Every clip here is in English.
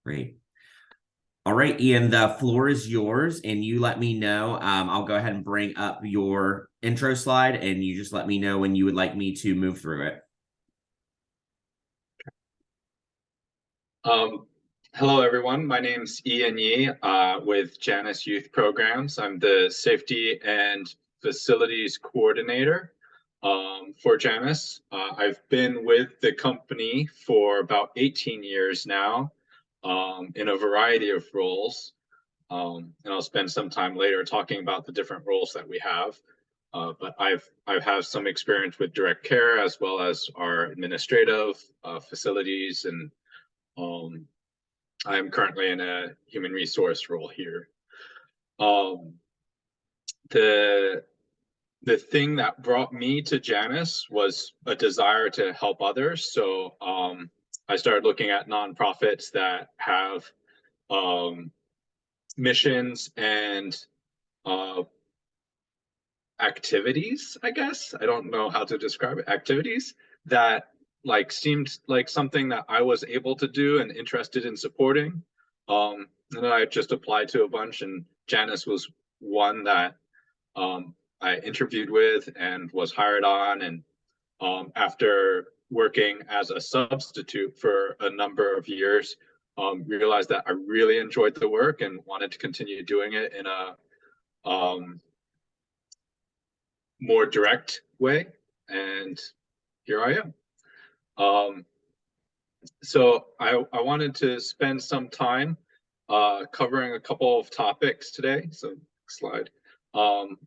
Great. All right, Ian, the floor is yours, and you let me know. I'll go ahead and bring up your intro slide, and you just let me know when you would like me to move through it. Hello, everyone. My name's Ian Yee with Janus Youth Programs. I'm the Safety and Facilities Coordinator for Janus. I've been with the company for about 18 years now in a variety of roles. And I'll spend some time later talking about the different roles that we have. But I've had some experience with direct care as well as our administrative facilities, and I'm currently in a human resource role here. The thing that brought me to Janus was a desire to help others. So I started looking at nonprofits that have missions and activities, I guess. I don't know how to describe it. Activities that seemed like something that I was able to do and interested in supporting. And then I just applied to a bunch, and Janus was one that I interviewed with and was hired on. And after working as a substitute for a number of years, realized that I really enjoyed the work and wanted to continue doing it in a more direct way. And here I am. So I wanted to spend some time covering a couple of topics today. So next slide.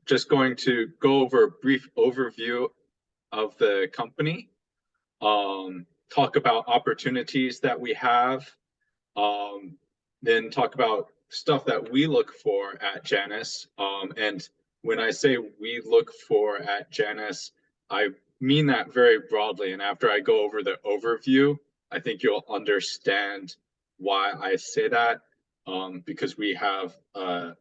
Just going to go over a brief overview of the company, talk about opportunities that we have, then talk about stuff that we look for at Janus. And when I say we look for at Janus, I mean that very broadly. And after I go over the overview, I think you'll understand why I say that, because we have a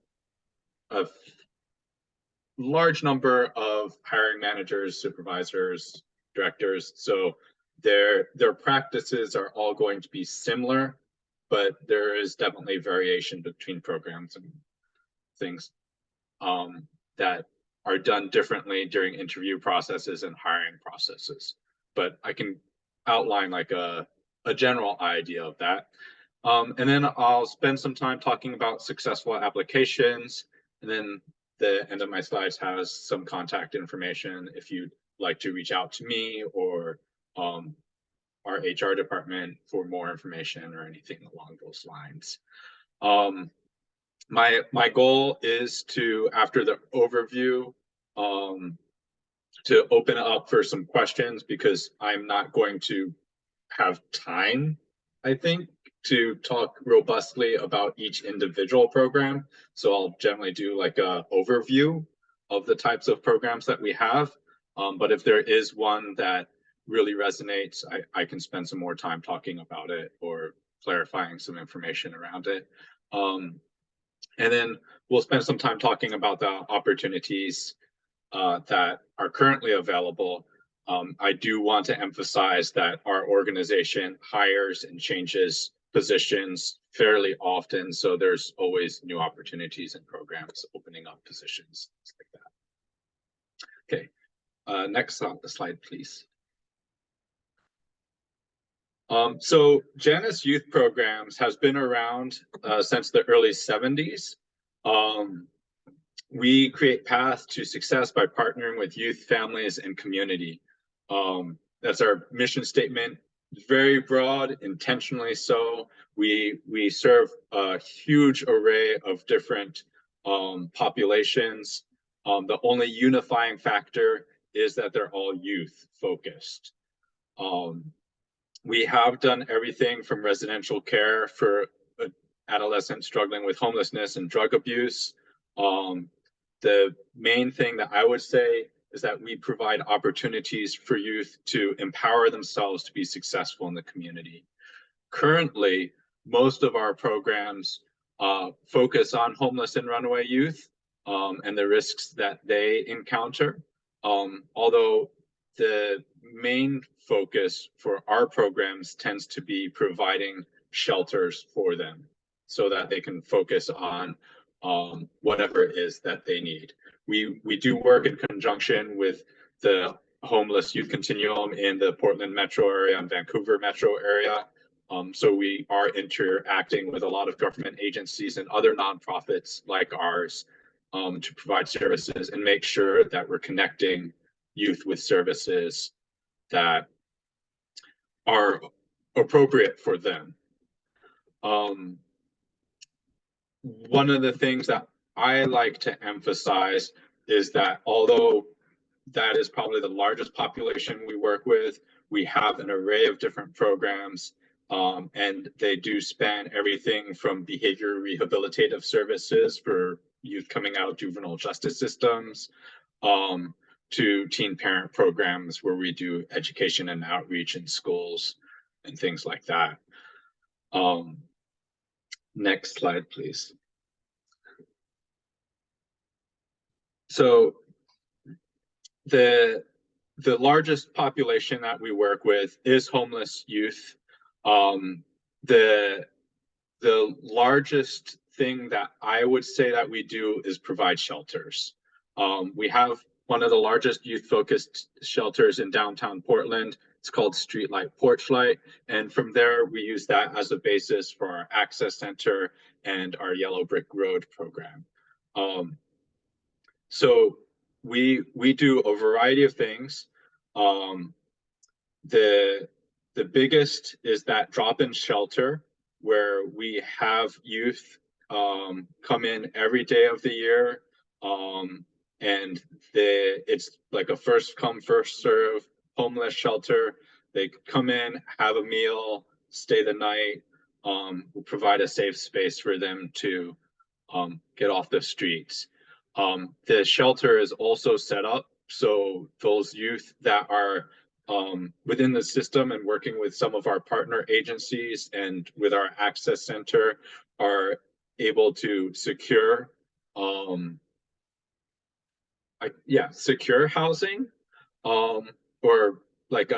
large number of hiring managers, supervisors, directors. So their practices are all going to be similar, but there is definitely variation between programs and things that are done differently during interview processes and hiring processes. But I can outline like a general idea of that. And then I'll spend some time talking about successful applications. And then the end of my slides has some contact information if you'd like to reach out to me or our HR department for more information or anything along those lines. My goal is to, after the overview, to open it up for some questions, because I'm not going to have time, I think, to talk robustly about each individual program. So I'll generally do like an overview of the types of programs that we have. But if there is one that really resonates, I can spend some more time talking about it or clarifying some information around it. And then we'll spend some time talking about the opportunities that are currently available. I do want to emphasize that our organization hires and changes positions fairly often, so there's always new opportunities and programs opening up positions, things like that. Okay, next slide, please. So Janus Youth Programs has been around since the early 70s. We create paths to success by partnering with youth, families, and community. That's our mission statement. Very broad, intentionally so. We serve a huge array of different populations. The only unifying factor is that they're all youth focused. We have done everything from residential care for adolescents struggling with homelessness and drug abuse. The main thing that I would say is that we provide opportunities for youth to empower themselves to be successful in the community. Currently, most of our programs focus on homeless and runaway youth and the risks that they encounter. Although the main focus for our programs tends to be providing shelters for them so that they can focus on whatever it is that they need. We do work in conjunction with the homeless youth continuum in the Portland metro area and Vancouver metro area. So we are interacting with a lot of government agencies and other nonprofits like ours to provide services and make sure that we're connecting youth with services that are appropriate for them. One of the things that I like to emphasize is that although that is probably the largest population we work with, we have an array of different programs, and they do span everything from behavior rehabilitative services for youth coming out of juvenile justice systems, to teen parent programs where we do education and outreach in schools and things like that. Next slide, please. So the largest population that we work with is homeless youth. The largest thing that I would say that we do is provide shelters. We have one of the largest youth-focused shelters in downtown Portland. It's called Streetlight Porchlight, and from there we use that as a basis for our access center and our Yellow Brick Road program. So we do a variety of things. The biggest is that drop-in shelter where we have youth come in every day of the year, and it's like a first come first serve homeless shelter. They come in, have a meal, stay the night. We'll provide a safe space for them to get off the streets. The shelter is also set up so those youth that are within the system and working with some of our partner agencies and with our access center are able to secure secure housing, or like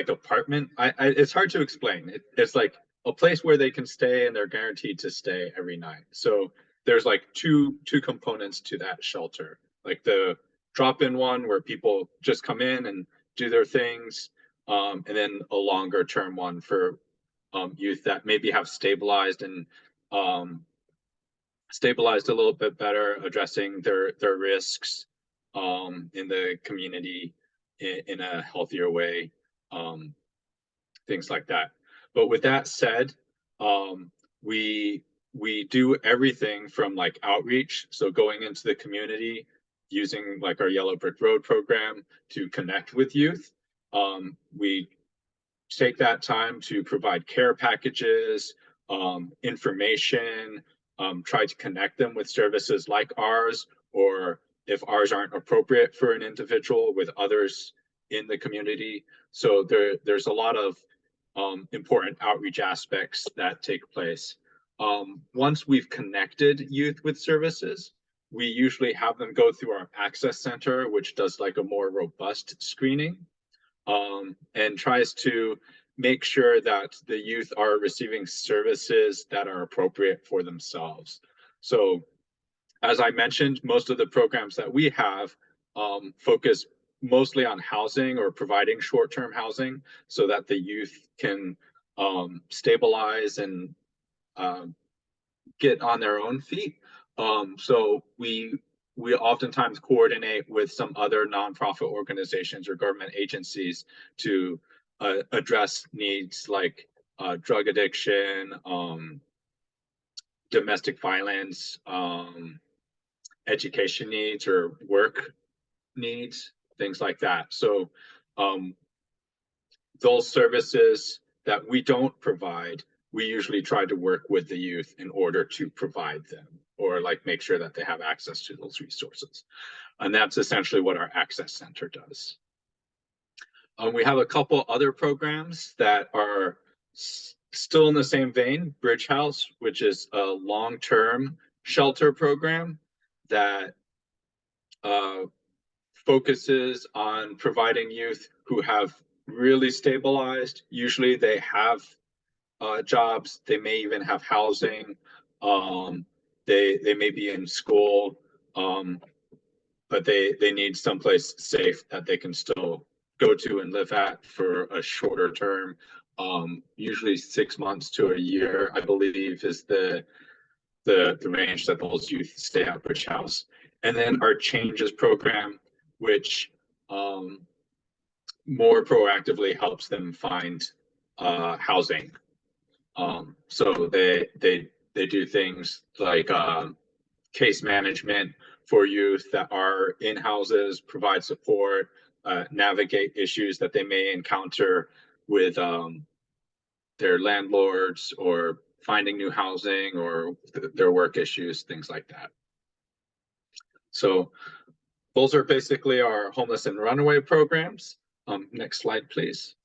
apartment. It's hard to explain. It's like a place where they can stay and they're guaranteed to stay every night. So there's like two components to that shelter, like the drop-in one where people just come in and do their things, and then a longer term one for youth that maybe have stabilized and stabilized a little bit better, addressing their risks in the community in a healthier way, things like that. But with that said, we do everything from like outreach, so going into the community, using like our Yellow Brick Road program to connect with youth. We take that time to provide care packages, information, try to connect them with services like ours, or if ours aren't appropriate for an individual, with others in the community. So there's a lot of important outreach aspects that take place. Once we've connected youth with services, we usually have them go through our access center, which does like a more robust screening, and tries to make sure that the youth are receiving services that are appropriate for themselves. So as I mentioned, most of the programs that we have focus mostly on housing or providing short-term housing so that the youth can stabilize and get on their own feet. So we oftentimes coordinate with some other nonprofit organizations or government agencies to address needs like drug addiction, domestic violence, education needs or work needs, things like that. So those services that we don't provide, we usually try to work with the youth in order to provide them, or like make sure that they have access to those resources. And that's essentially what our access center does. We have a couple other programs that are still in the same vein. Bridge House, which is a long-term shelter program that focuses on providing youth who have really stabilized. Usually they have jobs. They may even have housing. They may be in school, but they need someplace safe that they can still go to and live at for a shorter term. Usually 6 months to a year, I believe, is the range that those youth stay at Bridge House. And then our changes program, which more proactively helps them find housing. So they do things like case management for youth that are in houses, provide support, navigate issues that they may encounter with their landlords, or finding new housing, or their work issues, things like that. So those are basically our homeless and runaway programs. Next slide, please.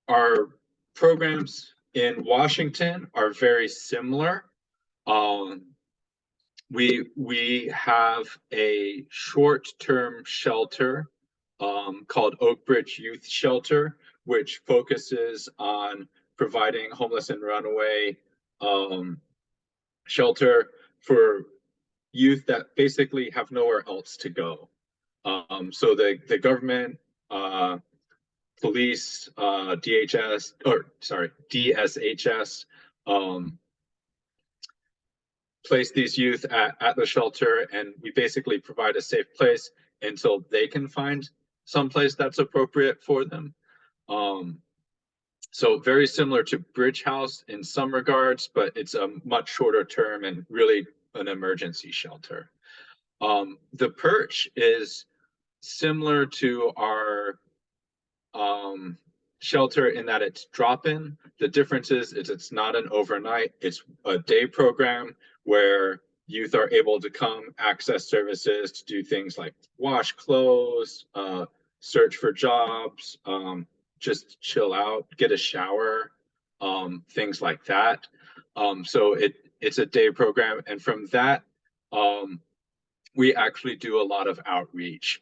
Our programs in Washington are very similar. We have a short-term shelter called Oak Bridge Youth Shelter, which focuses on providing homeless and runaway shelter for youth that basically have nowhere else to go. So the government, police, DSHS, place these youth at the shelter, and we basically provide a safe place until they can find someplace that's appropriate for them. So very similar to Bridge House in some regards, but it's a much shorter term and really an emergency shelter. The Perch is similar to our shelter in that it's drop-in. The difference is it's not an overnight, it's a day program where youth are able to come access services to do things like wash clothes, search for jobs, just chill out, get a shower, things like that. So it's a day program, and from that we actually do a lot of outreach,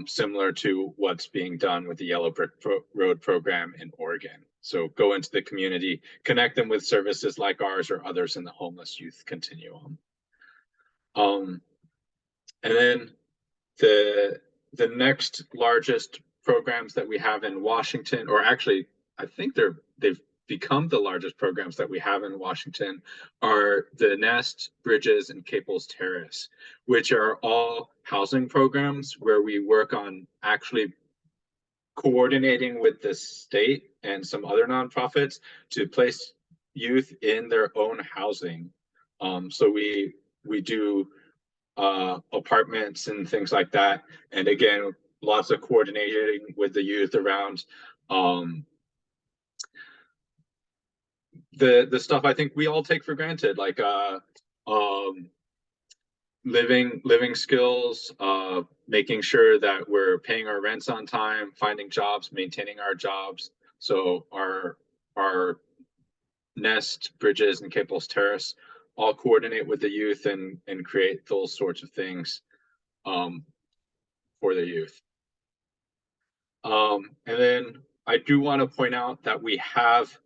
similar to what's being done with the Yellow Brick Road program in Oregon. So go into the community, connect them with services like ours or others in the homeless youth continuum. And then the next largest programs that we have in Washington, or actually, I think they've become the largest programs that we have in Washington, are the Nest, Bridges, and Caples Terrace, which are all housing programs where we work on actually coordinating with the state and some other nonprofits to place youth in their own housing. So we do apartments and things like that, and again, lots of coordinating with the youth around the stuff I think we all take for granted, like living skills, making sure that we're paying our rents on time, finding jobs, maintaining our jobs. So our Nest, Bridges, and Caples Terrace all coordinate with the youth and create those sorts of things for the youth. And then I do want to point out that we have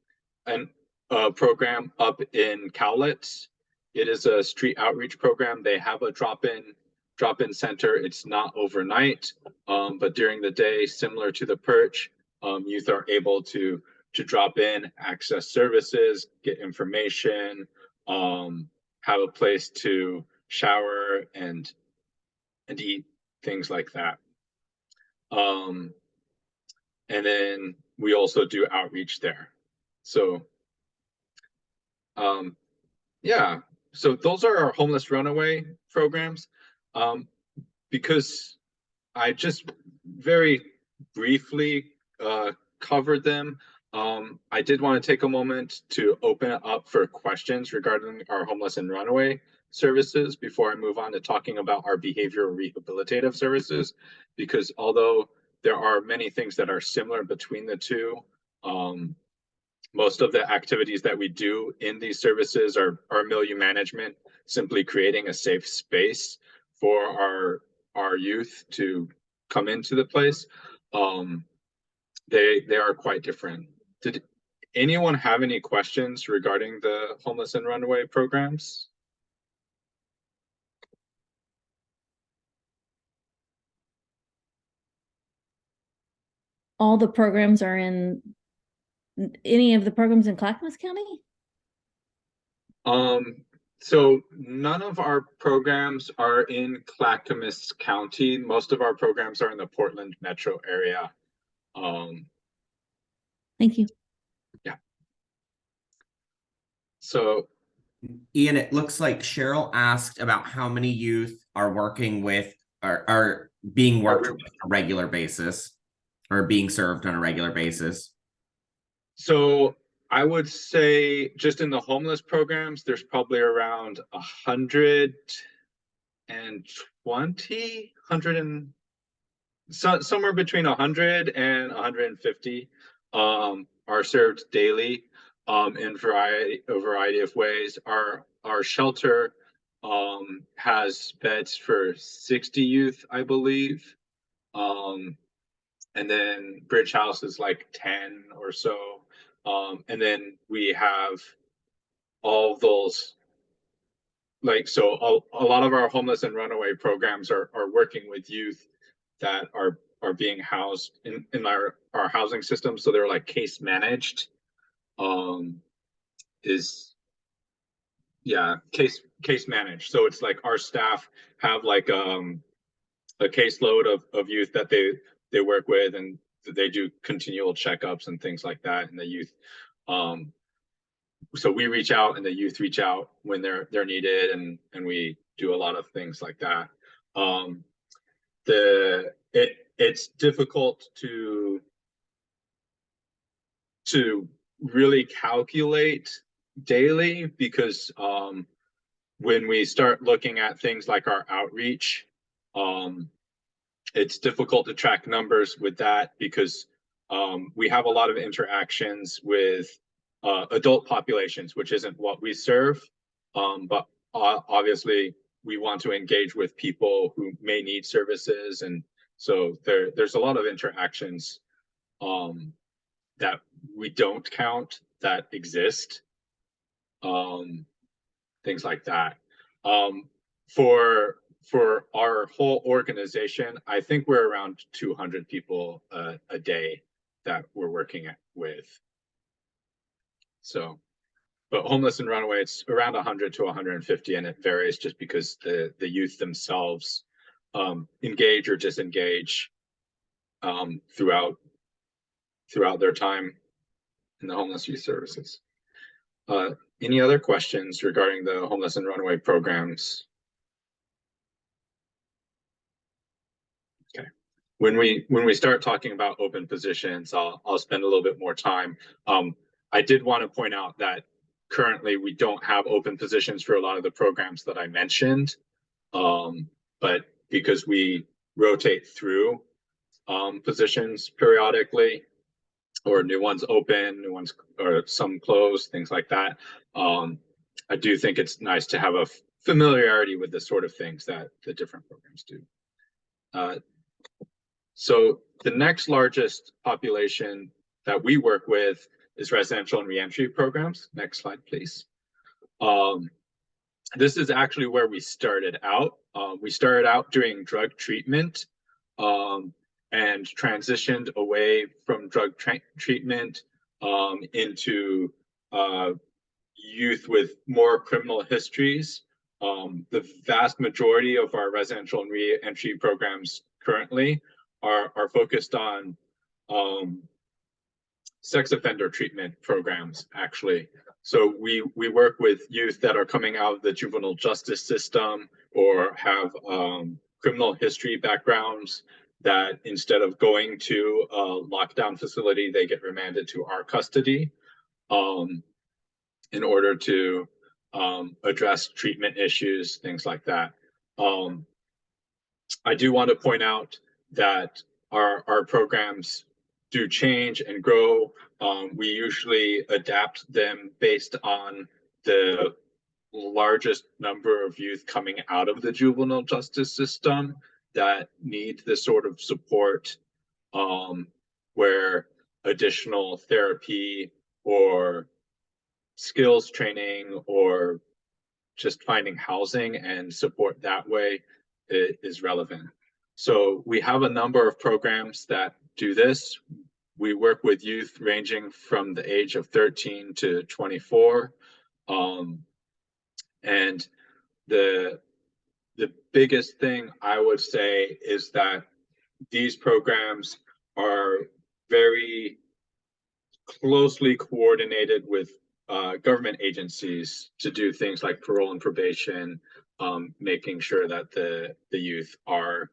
a program up in Cowlitz. It is a street outreach program. They have a drop-in center. It's not overnight, but during the day, similar to the Perch, youth are able to drop in, access services, get information, have a place to shower and eat, things like that. And then we also do outreach there. So yeah, so those are our homeless runaway programs. Because I just very briefly covered them, I did want to take a moment to open it up for questions regarding our homeless and runaway services before I move on to talking about our behavioral rehabilitative services, because although there are many things that are similar between the two, most of the activities that we do in these services are milieu management, simply creating a safe space for our youth to come into the place, they are quite different. Did anyone have any questions regarding the homeless and runaway programs? All the programs are in any of the programs in Clackamas County? So none of our programs are in Clackamas County. Most of our programs are in the Portland metro area. Thank you. Yeah. So Ian, it looks like Cheryl asked about how many youth are working with are being worked with on a regular basis or being served on a regular basis. So I would say just in the homeless programs, there's probably around 120, somewhere between 100 and 150 are served daily in a variety of ways. Our shelter has beds for 60 youth, I believe. And then Bridge House is like 10 or so. And then we have all those, like, so a lot of our homeless and runaway programs are working with youth that are being housed in our housing system. So they're like case managed. Case managed. So it's like our staff have like a caseload of youth that they work with, and they do continual checkups and things like that. And the youth, so we reach out and the youth reach out when they're needed, and we do a lot of things like that. It's difficult to really calculate daily because when we start looking at things like our outreach, it's difficult to track numbers with that because we have a lot of interactions with adult populations, which isn't what we serve. But obviously, we want to engage with people who may need services. And so there's a lot of interactions that we don't count that exist. Things like that. For our whole organization, I think we're around 200 people a day that we're working with. So, but homeless and runaway, it's around 100 to 150, and it varies just because the youth themselves engage or disengage throughout their time in the homeless youth services. Any other questions regarding the homeless and runaway programs? Okay. When we start talking about open positions, I'll spend a little bit more time. I did want to point out that currently we don't have open positions for a lot of the programs that I mentioned, but because we rotate through positions periodically, or new ones open, new ones or some closed, things like that. I do think it's nice to have a familiarity with the sort of things that the different programs do. So the next largest population that we work with is residential and reentry programs. Next slide, please. This is actually where we started out. We started out doing drug treatment and transitioned away from drug treatment into youth with more criminal histories. The vast majority of our residential and re-entry programs currently are focused on sex offender treatment programs, actually. So we work with youth that are coming out of the juvenile justice system or have criminal history backgrounds, that instead of going to a lockdown facility, they get remanded to our custody in order to address treatment issues, things like that. I do want to point out that our programs do change and grow. We usually adapt them based on the largest number of youth coming out of the juvenile justice system. that need this sort of support, where additional therapy or skills training or just finding housing and support that way is relevant. So we have a number of programs that do this. We work with youth ranging from the age of 13 to 24. And the biggest thing I would say is that these programs are very closely coordinated with government agencies to do things like parole and probation, making sure that the youth are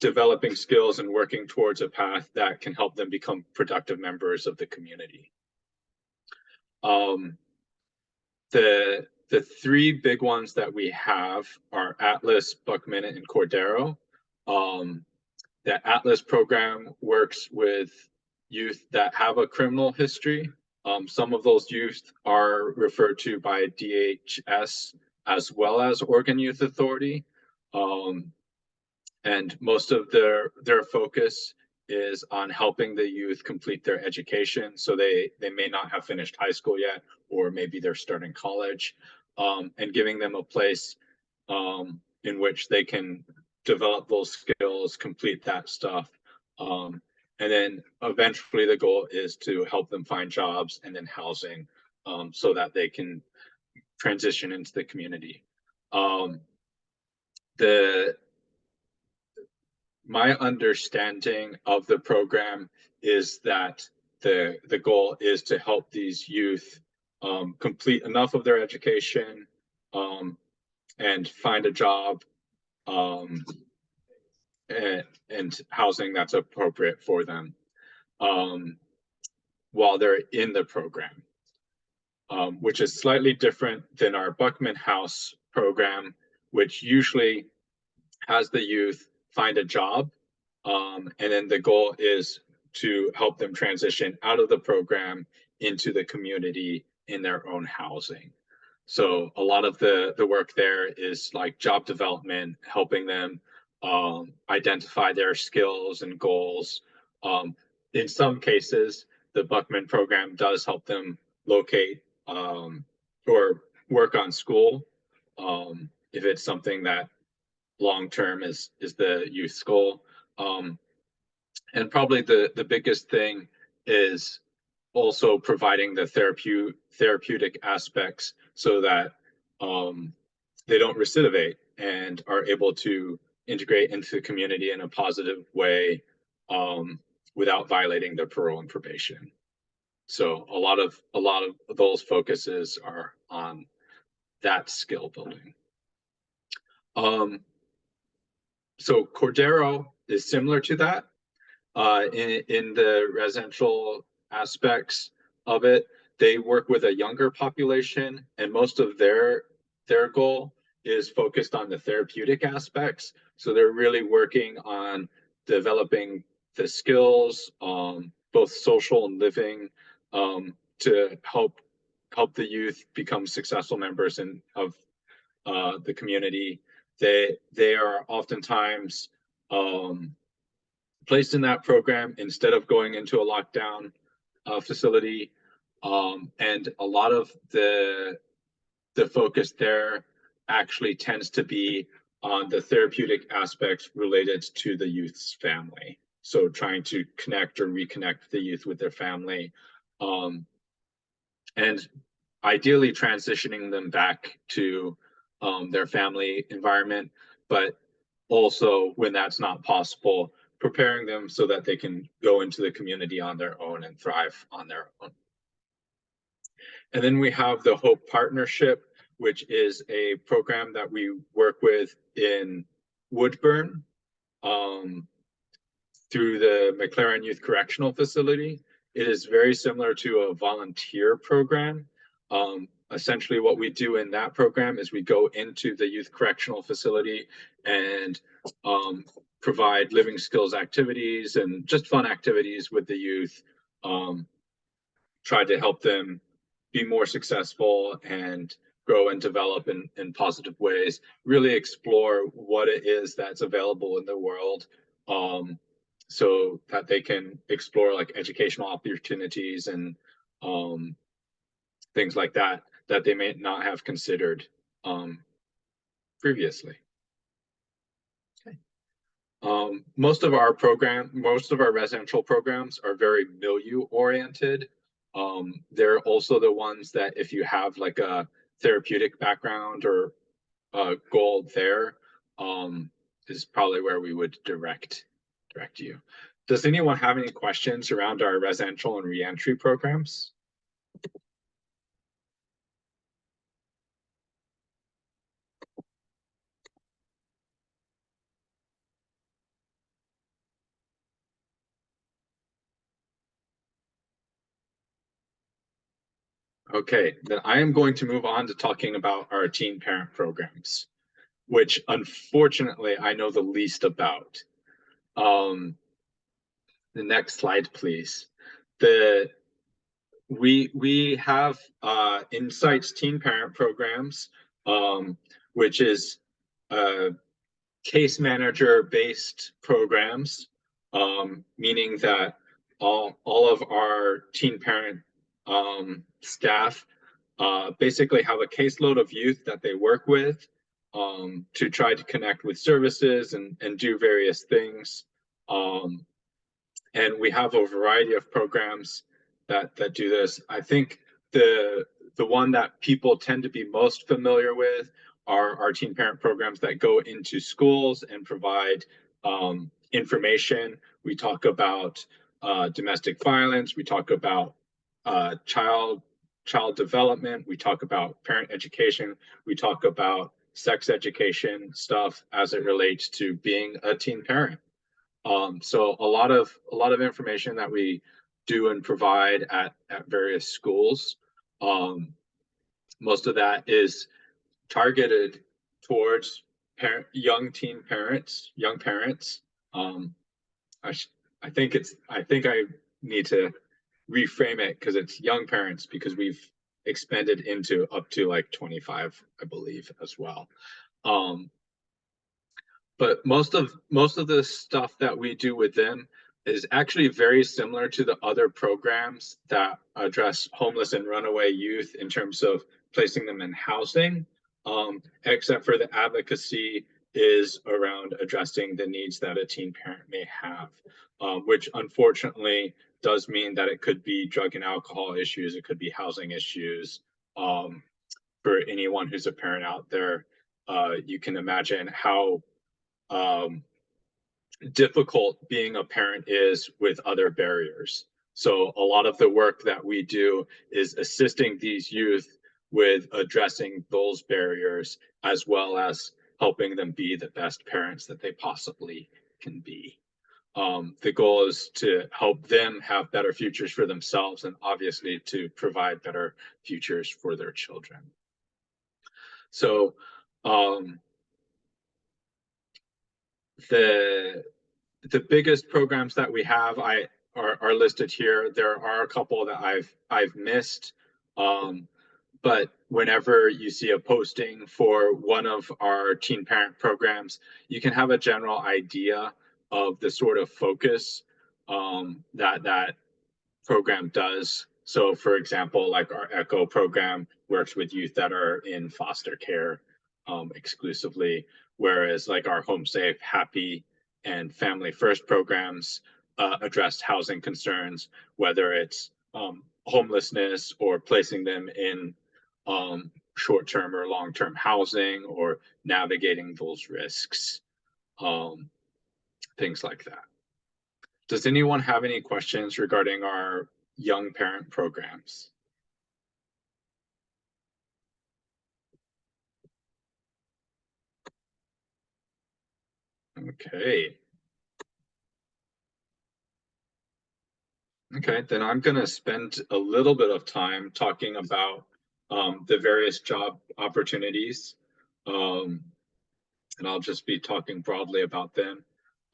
developing skills and working towards a path that can help them become productive members of the community. The three big ones that we have are Atlas, Buckminute, and Cordero. The Atlas program works with youth that have a criminal history. Some of those youth are referred to by DHS as well as Oregon Youth Authority. And most of their focus is on helping the youth complete their education. So they may not have finished high school yet, or maybe they're starting college, and giving them a place in which they can develop those skills, complete that stuff. And then eventually the goal is to help them find jobs and then housing, so that they can transition into the community. My understanding of the program is that the goal is to help these youth complete enough of their education and find a job and housing that's appropriate for them while they're in the program, which is slightly different than our Buckman House program, which usually has the youth find a job, and then the goal is to help them transition out of the program into the community in their own housing. So a lot of the work there is like job development, helping them identify their skills and goals. In some cases, the Buckman program does help them locate or work on school, if it's something that long-term is the youth's goal. And probably the biggest thing is also providing the therapeutic aspects so that they don't recidivate and are able to integrate into the community in a positive way without violating their parole and probation. So a lot of those focuses are on that skill building. So Cordero is similar to that in the residential aspects of it. They work with a younger population, and most of their goal is focused on the therapeutic aspects. So they're really working on developing the skills, both social and living, to help the youth become successful members of the community. They are oftentimes placed in that program instead of going into a lockdown facility, and a lot of the focus there actually tends to be on the therapeutic aspects related to the youth's family. So trying to connect or reconnect the youth with their family, and ideally transitioning them back to their family environment, but also when that's not possible, preparing them so that they can go into the community on their own and thrive on their own. And then we have the Hope Partnership, which is a program that we work with in Woodburn through the McLaren Youth Correctional Facility. It is very similar to a volunteer program. Essentially what we do in that program is we go into the youth correctional facility and provide living skills activities and just fun activities with the youth, try to help them be more successful and grow and develop in positive ways, really explore what it is that's available in the world, so that they can explore like educational opportunities and things like that that they may not have considered previously. Okay. Most of our residential programs are very milieu oriented. They're also the ones that if you have like a therapeutic background or a goal there, is probably where we would direct you. Does anyone have any questions around our residential and reentry programs? Okay, then I am going to move on to talking about our teen parent programs, which unfortunately I know the least about. The next slide, please. We have Insights teen parent programs, which is case manager based programs, meaning that all of our teen parent staff basically have a caseload of youth that they work with to try to connect with services and do various things. And we have a variety of programs that do this. I think the one that people tend to be most familiar with are our teen parent programs that go into schools and provide information. We talk about domestic violence. We talk about child development. We talk about parent education. We talk about sex education stuff as it relates to being a teen parent. So a lot of information that we do and provide at various schools. Most of that is targeted towards young parents. I think I need to reframe it because it's young parents, because we've expanded into up to like 25, I believe, as well. But most of the stuff that we do with them is actually very similar to the other programs that address homeless and runaway youth in terms of placing them in housing, except for the advocacy is around addressing the needs that a teen parent may have, which unfortunately does mean that it could be drug and alcohol issues, it could be housing issues. For anyone who's a parent out there, you can imagine how difficult being a parent is with other barriers. So a lot of the work that we do is assisting these youth with addressing those barriers, as well as helping them be the best parents that they possibly can be. The goal is to help them have better futures for themselves, and obviously to provide better futures for their children. So the biggest programs that we have are listed here. There are a couple that I've missed, but whenever you see a posting for one of our teen parent programs, you can have a general idea of the sort of focus that program does. So for example, like our ECHO program works with youth that are in foster care exclusively, whereas like our Home Safe, Happy, and Family First programs address housing concerns, whether it's homelessness or placing them in short-term or long-term housing, or navigating those risks, things like that. Does anyone have any questions regarding our young parent programs? Okay. Okay, then I'm going to spend a little bit of time talking about the various job opportunities, and I'll just be talking broadly about them.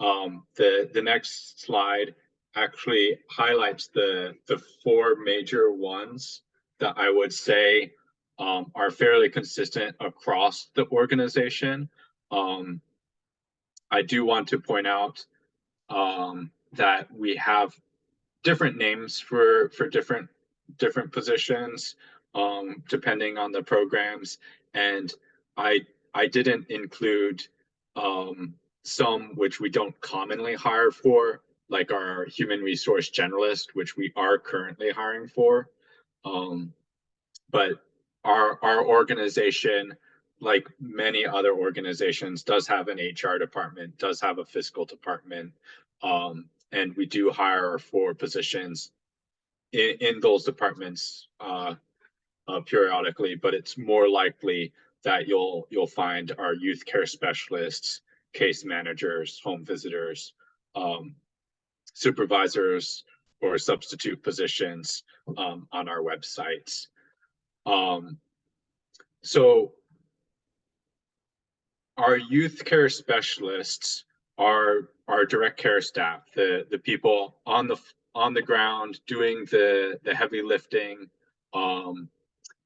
The next slide actually highlights the four major ones that I would say are fairly consistent across the organization. I do want to point out that we have different names for different positions depending on the programs, and I didn't include some which we don't commonly hire for, like our human resource generalist, which we are currently hiring for. But our organization, like many other organizations, does have an HR department, does have a fiscal department, and we do hire for positions in those departments periodically. But it's more likely that you'll find our youth care specialists, case managers, home visitors, supervisors, or substitute positions on our websites. So our youth care specialists are our direct care staff, the people on the ground doing the heavy lifting,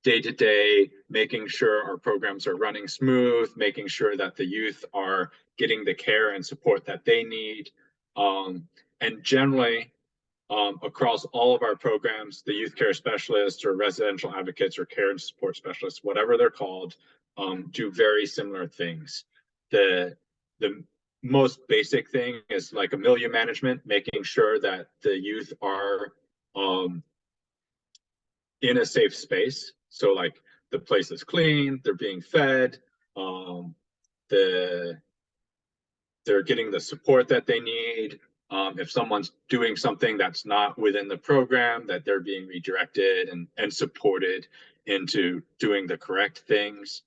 day to day, making sure our programs are running smooth, making sure that the youth are getting the care and support that they need. And generally, across all of our programs, the youth care specialists or residential advocates or care and support specialists, whatever they're called, do very similar things. The most basic thing is like a milieu management, making sure that the youth are in a safe space. So like the place is clean, they're being fed, they're getting the support that they need. If someone's doing something that's not within the program, that they're being redirected and supported into doing the correct things.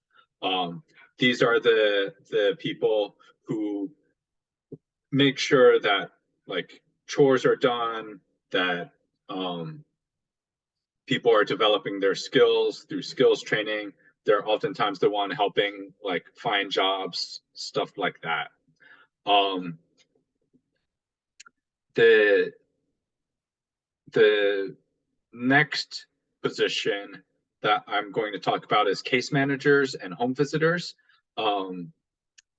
These are the people who make sure that like chores are done, that people are developing their skills through skills training. They're oftentimes the one helping like find jobs, stuff like that. The next position that I'm going to talk about is case managers and home visitors.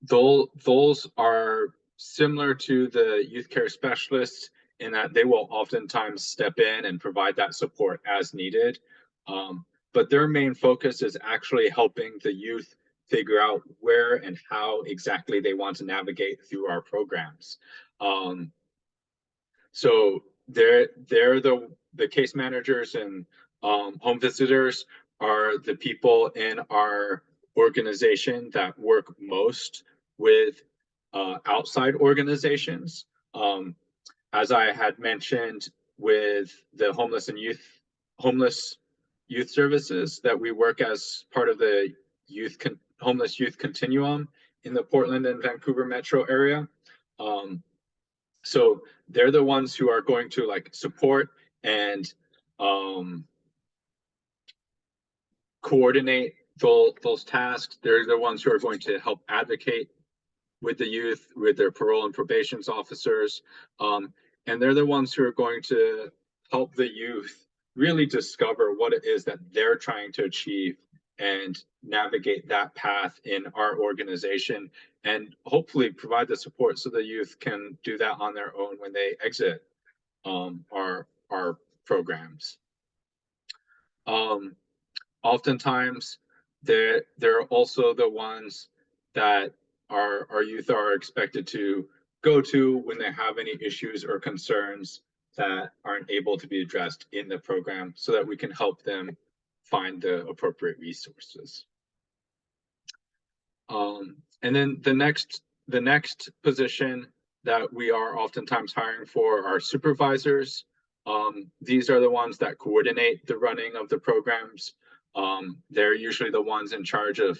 Those are similar to the youth care specialists in that they will oftentimes step in and provide that support as needed. But their main focus is actually helping the youth figure out where and how exactly they want to navigate through our programs. So they're the case managers and home visitors are the people in our organization that work most with outside organizations. As I had mentioned with the homeless youth services, that we work as part of the homeless youth continuum in the Portland and Vancouver metro area. So they're the ones who are going to like support and coordinate those tasks. They're the ones who are going to help advocate with the youth, with their parole and probation officers. And they're the ones who are going to help the youth really discover what it is that they're trying to achieve and navigate that path in our organization, and hopefully provide the support so the youth can do that on their own when they exit our programs. Oftentimes, they're also the ones that our youth are expected to go to when they have any issues or concerns that aren't able to be addressed in the program, so that we can help them find the appropriate resources. And then the next position that we are oftentimes hiring for are supervisors. These are the ones that coordinate the running of the programs. They're usually the ones in charge of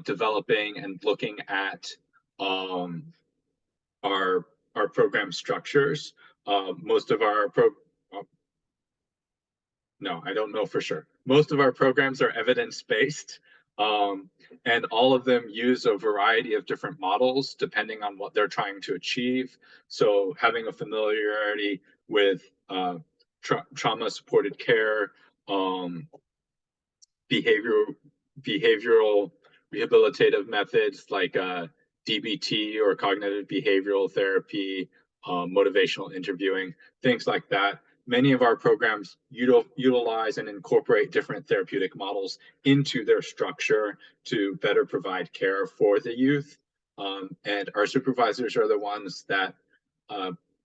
developing and looking at our program structures. Most of our no, I don't know for sure. Most of our programs are evidence-based, and all of them use a variety of different models depending on what they're trying to achieve. So having a familiarity with trauma-supported care, behavioral rehabilitative methods like DBT or cognitive behavioral therapy, motivational interviewing, things like that. Many of our programs utilize and incorporate different therapeutic models into their structure to better provide care for the youth. And our supervisors are the ones that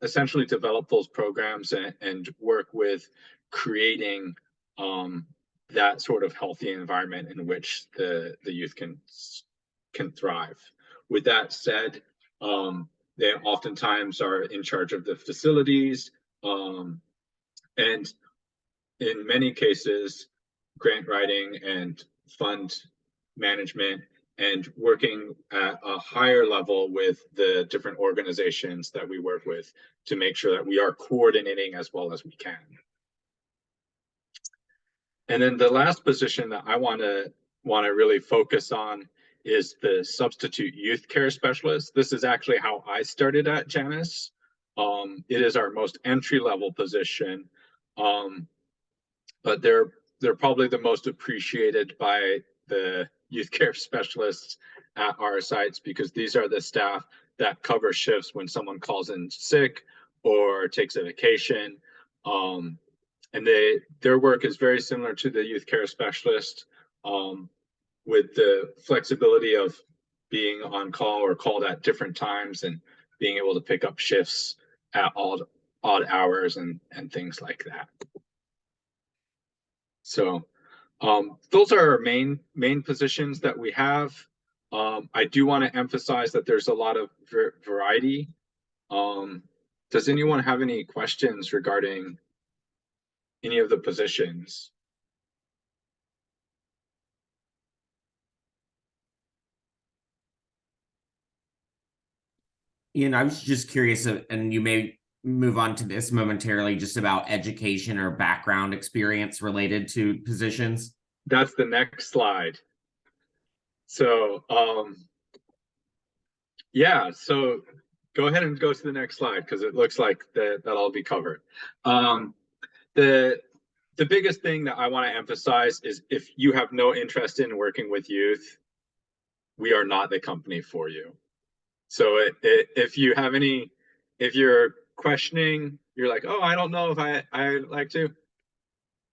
essentially develop those programs and work with creating that sort of healthy environment in which the youth can thrive. With that said, they oftentimes are in charge of the facilities, and in many cases, grant writing and fund management, and working at a higher level with the different organizations that we work with to make sure that we are coordinating as well as we can. And then the last position that I want to really focus on is the substitute youth care specialist. This is actually how I started at Janus. It is our most entry-level position, but they're probably the most appreciated by the youth care specialists at our sites, because these are the staff that cover shifts when someone calls in sick or takes a vacation. And their work is very similar to the youth care specialist, with the flexibility of being on call or called at different times and being able to pick up shifts at odd hours and things like that. So those are our main positions that we have. I do want to emphasize that there's a lot of variety. Does anyone have any questions regarding any of the positions? Ian, I was just curious, and you may move on to this momentarily, just about education or background experience related to positions. That's the next slide. So yeah, so go ahead and go to the next slide, because it looks like that'll be covered. The biggest thing that I want to emphasize is, if you have no interest in working with youth, we are not the company for you. So if you have if you're questioning, you're like, oh, I don't know if I like to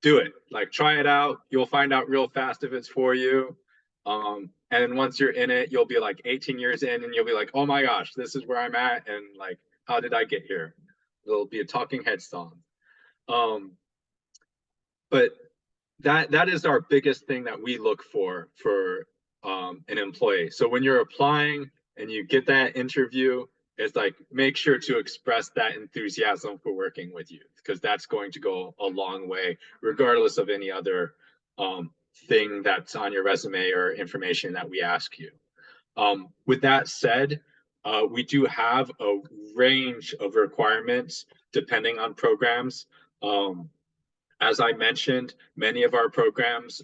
do it, like try it out. You'll find out real fast if it's for you. And once you're in it, you'll be like 18 years in and you'll be like, oh my gosh, this is where I'm at. And like, how did I get here? It'll be a talking head song. But that is our biggest thing that we look for an employee. So when you're applying and you get that interview, it's like, make sure to express that enthusiasm for working with youth, because that's going to go a long way, regardless of any other thing that's on your resume or information that we ask you. With that said, we do have a range of requirements depending on programs. As I mentioned, many of our programs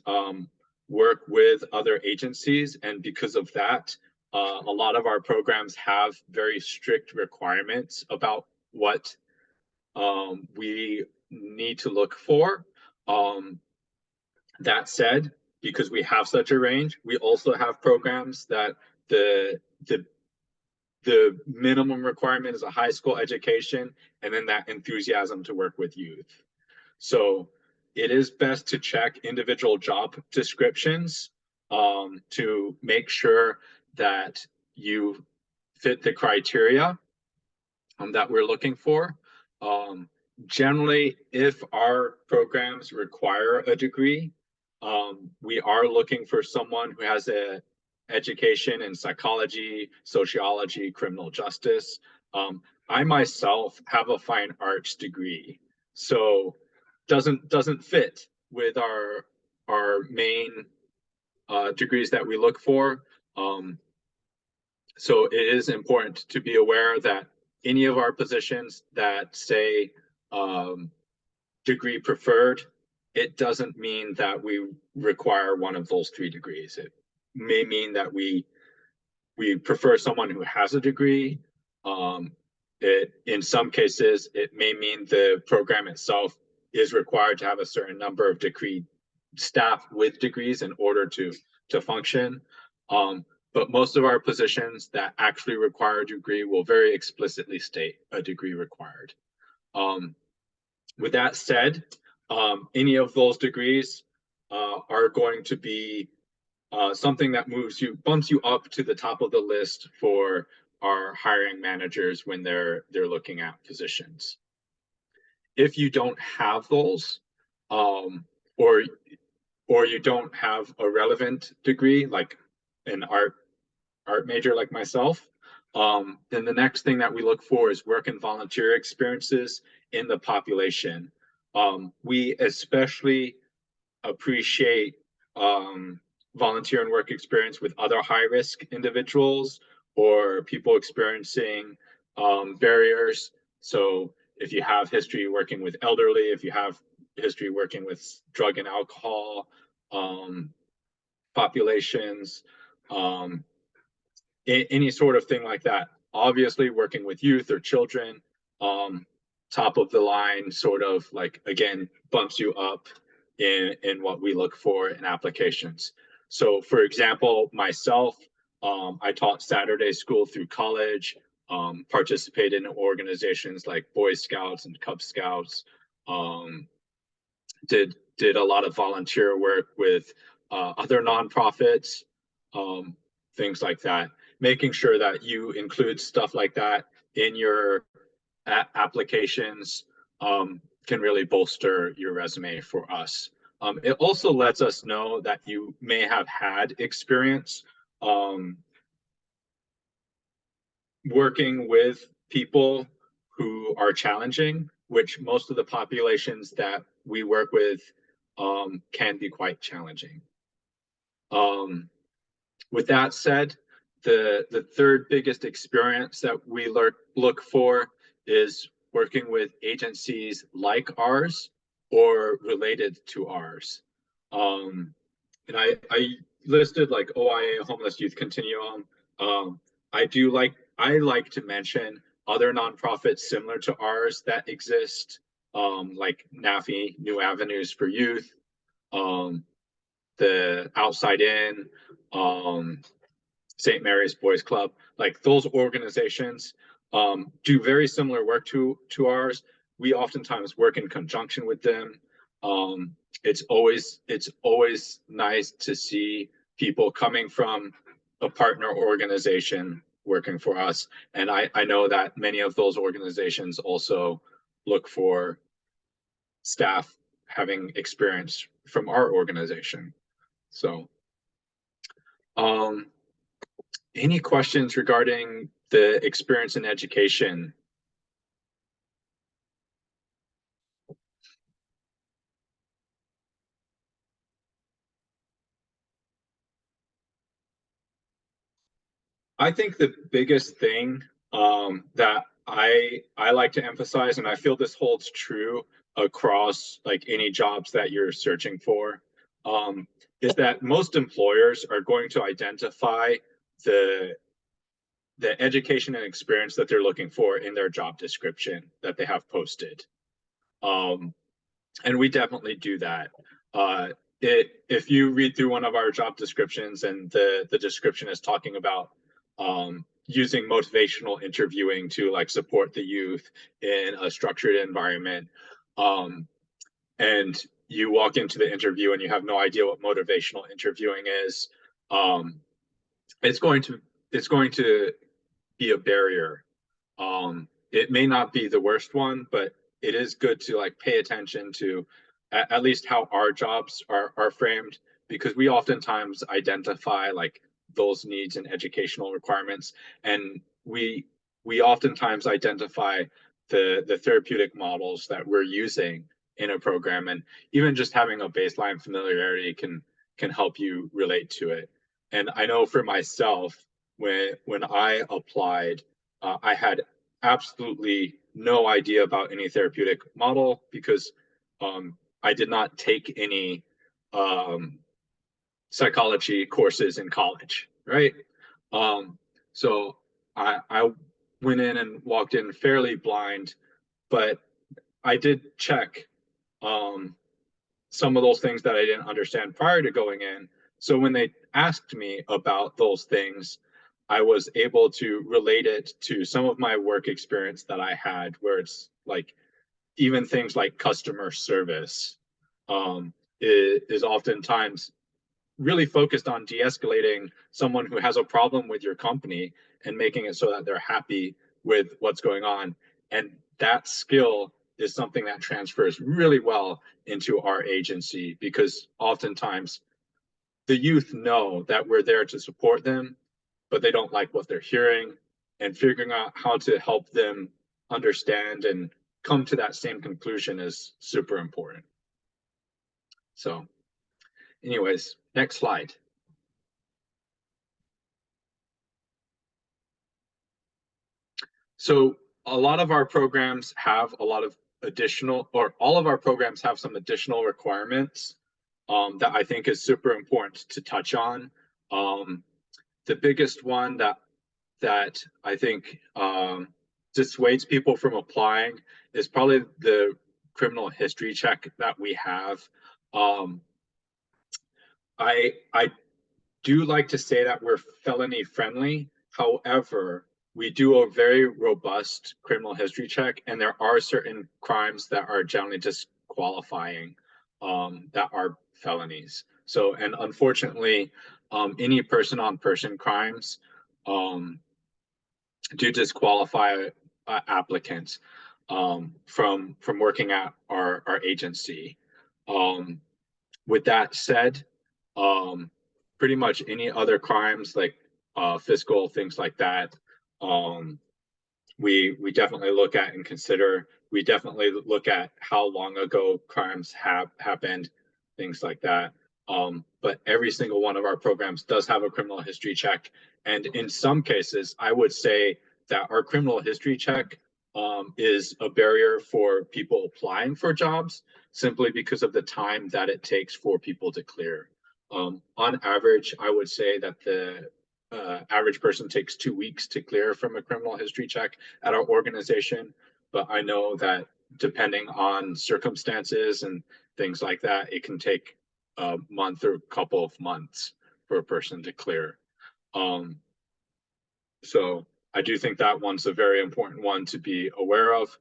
work with other agencies, and because of that, a lot of our programs have very strict requirements about what we need to look for. That said, because we have such a range, we also have programs that the minimum requirement is a high school education, and then that enthusiasm to work with youth. So it is best to check individual job descriptions to make sure that you fit the criteria that we're looking for. Generally, if our programs require a degree, we are looking for someone who has an education in psychology, sociology, criminal justice. I myself have a fine arts degree, so doesn't fit with our main degrees that we look for. So it is important to be aware that any of our positions that say degree preferred, it doesn't mean that we require one of those 3 degrees. It may mean that we prefer someone who has a degree. In some cases, it may mean the program itself is required to have a certain number of degree staff with degrees in order to function. But most of our positions that actually require a degree will very explicitly state a degree required. With that said, any of those degrees are going to be something that bumps you up to the top of the list for our hiring managers when they're looking at positions. If you don't have those, or you don't have a relevant degree, like an art major like myself, then the next thing that we look for is work and volunteer experiences in the population. We especially appreciate volunteer and work experience with other high-risk individuals or people experiencing barriers. So if you have history working with elderly, if you have history working with drug and alcohol populations, any sort of thing like that. Obviously, working with youth or children, top of the line, sort of like, again, bumps you up in what we look for in applications. So, for example, myself, I taught Saturday school through college, participated in organizations like Boy Scouts and Cub Scouts, did a lot of volunteer work with other nonprofits, things like that. Making sure that you include stuff like that in your applications can really bolster your resume for us. It also lets us know that you may have had experience working with people who are challenging, which most of the populations that we work with can be quite challenging. With that said, the third biggest experience that we look for is working with agencies like ours or related to ours. And I listed like OIA, Homeless Youth Continuum. I like to mention other nonprofits similar to ours that exist, like NAFI, New Avenues for Youth, the Outside In, St. Mary's Boys Club. Like those organizations do very similar work to ours. We oftentimes work in conjunction with them. It's always nice to see people coming from a partner organization working for us. And I know that many of those organizations also look for staff having experience from our organization. So, any questions regarding the experience in education? I think the biggest thing that I like to emphasize, and I feel this holds true across like any jobs that you're searching for, is that most employers are going to identify the education and experience that they're looking for in their job description that they have posted. And we definitely do that. If you read through one of our job descriptions and the description is talking about using motivational interviewing to like support the youth in a structured environment, and you walk into the interview and you have no idea what motivational interviewing is, it's going to be a barrier. It may not be the worst one, but it is good to like pay attention to at least how our jobs are framed, because we oftentimes identify like those needs and educational requirements, and we oftentimes identify the therapeutic models that we're using in a program, and even just having a baseline familiarity can help you relate to it. And I know for myself, when I applied, I had absolutely no idea about any therapeutic model because I did not take any psychology courses in college, right? So I went in and walked in fairly blind, but I did check some of those things that I didn't understand prior to going in. So when they asked me about those things, I was able to relate it to some of my work experience that I had, where it's like even things like customer service is oftentimes really focused on de-escalating someone who has a problem with your company and making it so that they're happy with what's going on. And that skill is something that transfers really well into our agency, because oftentimes the youth know that we're there to support them, but they don't like what they're hearing, and figuring out how to help them understand and come to that same conclusion is super important. So anyways, next slide. So a lot of our programs have a lot of additional, or all of our programs have some additional requirements that I think is super important to touch on. The biggest one that I think dissuades people from applying is probably the criminal history check that we have. I do like to say that we're felony friendly. However, we do a very robust criminal history check, and there are certain crimes that are generally disqualifying that are felonies. So, and unfortunately, any person-on-person crimes do disqualify applicants from working at our agency. With that said, pretty much any other crimes like fiscal things like that, we definitely look at and consider. We definitely look at how long ago crimes have happened, things like that. But every single one of our programs does have a criminal history check, and in some cases, I would say that our criminal history check is a barrier for people applying for jobs, simply because of the time that it takes for people to clear. On average, I would say that the average person takes 2 weeks to clear from a criminal history check at our organization. But I know that depending on circumstances and things like that, it can take a month or a couple of months for a person to clear. So I do think that one's a very important one to be aware of.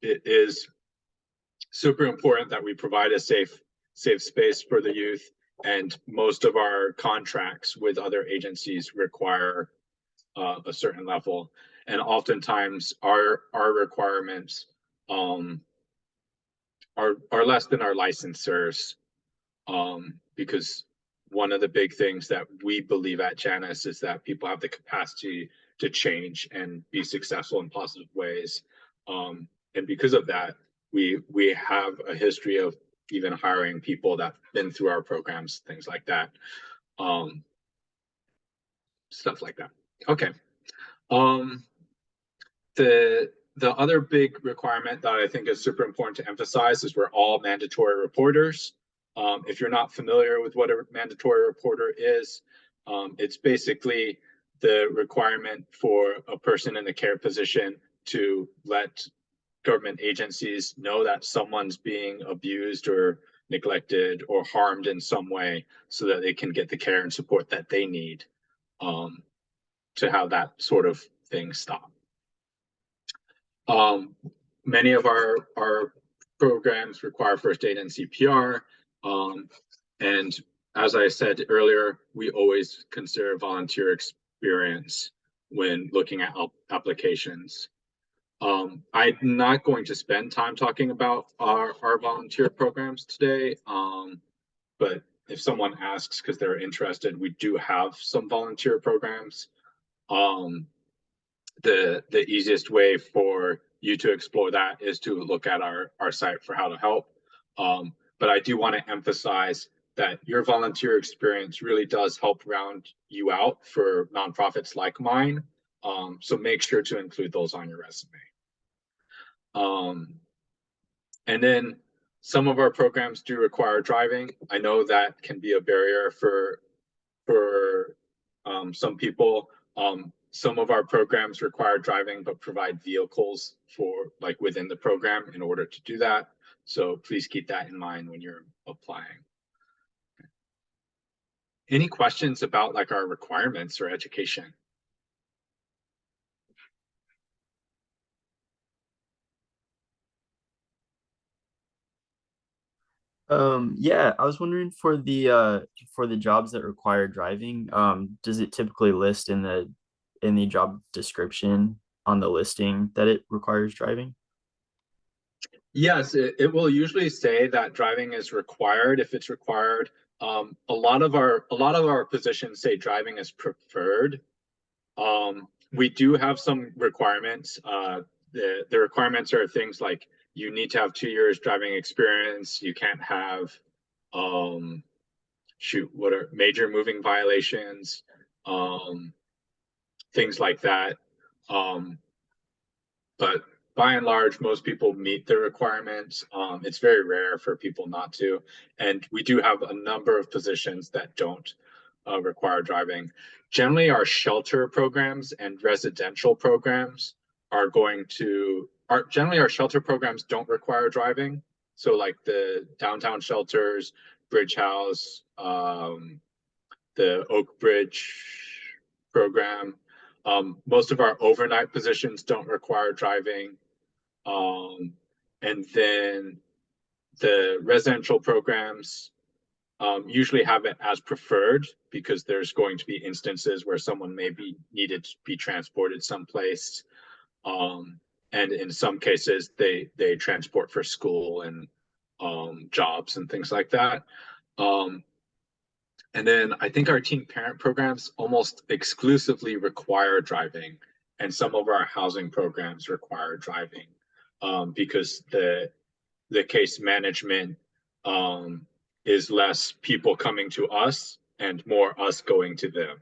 It is super important that we provide a safe space for the youth, and most of our contracts with other agencies require a certain level, and oftentimes our requirements are less than our licensors, because one of the big things that we believe at Janus is that people have the capacity to change and be successful in positive ways, and because of that, we have a history of even hiring people that've been through our programs, things like that, stuff like that. Okay. The other big requirement that I think is super important to emphasize is we're all mandatory reporters. If you're not familiar with what a mandatory reporter is, it's basically the requirement for a person in a care position to let government agencies know that someone's being abused or neglected or harmed in some way, so that they can get the care and support that they need to have that sort of thing stop. Many of our programs require first aid and CPR. And as I said earlier, we always consider volunteer experience when looking at applications. I'm not going to spend time talking about our volunteer programs today, but if someone asks because they're interested, we do have some volunteer programs. The easiest way for you to explore that is to look at our site for how to help. But I do want to emphasize that your volunteer experience really does help round you out for nonprofits like mine. So make sure to include those on your resume. And then some of our programs do require driving. I know that can be a barrier for some people. Some of our programs require driving, but provide vehicles for like within the program in order to do that. So please keep that in mind when you're applying. Any questions about like our requirements or education? Yeah, I was wondering for the jobs that require driving, does it typically list in the job description on the listing that it requires driving? Yes, it will usually say that driving is required if it's required. A lot of our positions say driving is preferred. We do have some requirements. The requirements are things like you need to have 2 years driving experience. You can't have what are major moving violations, things like that. But by and large, most people meet the requirements. It's very rare for people not to. And we do have a number of positions that don't require driving. Generally, our shelter programs and residential programs are generally our shelter programs don't require driving. So like the downtown shelters, Bridge House, the Oak Bridge program. Most of our overnight positions don't require driving. And then the residential programs usually have it as preferred because there's going to be instances where someone may be needed to be transported someplace. And in some cases, they transport for school and jobs and things like that. And then I think our teen parent programs almost exclusively require driving, and some of our housing programs require driving because the case management is less people coming to us and more us going to them,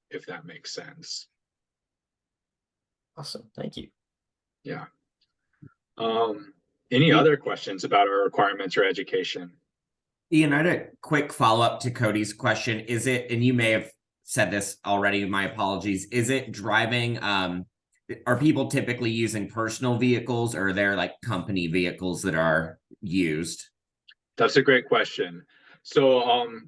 if that makes sense. Awesome, thank you. Yeah. Any other questions about our requirements or education? Ian, I had a quick follow-up to Cody's question. Is it, and you may have said this already, my apologies, is it driving, are people typically using personal vehicles, or are there like company vehicles that are used? That's a great question. So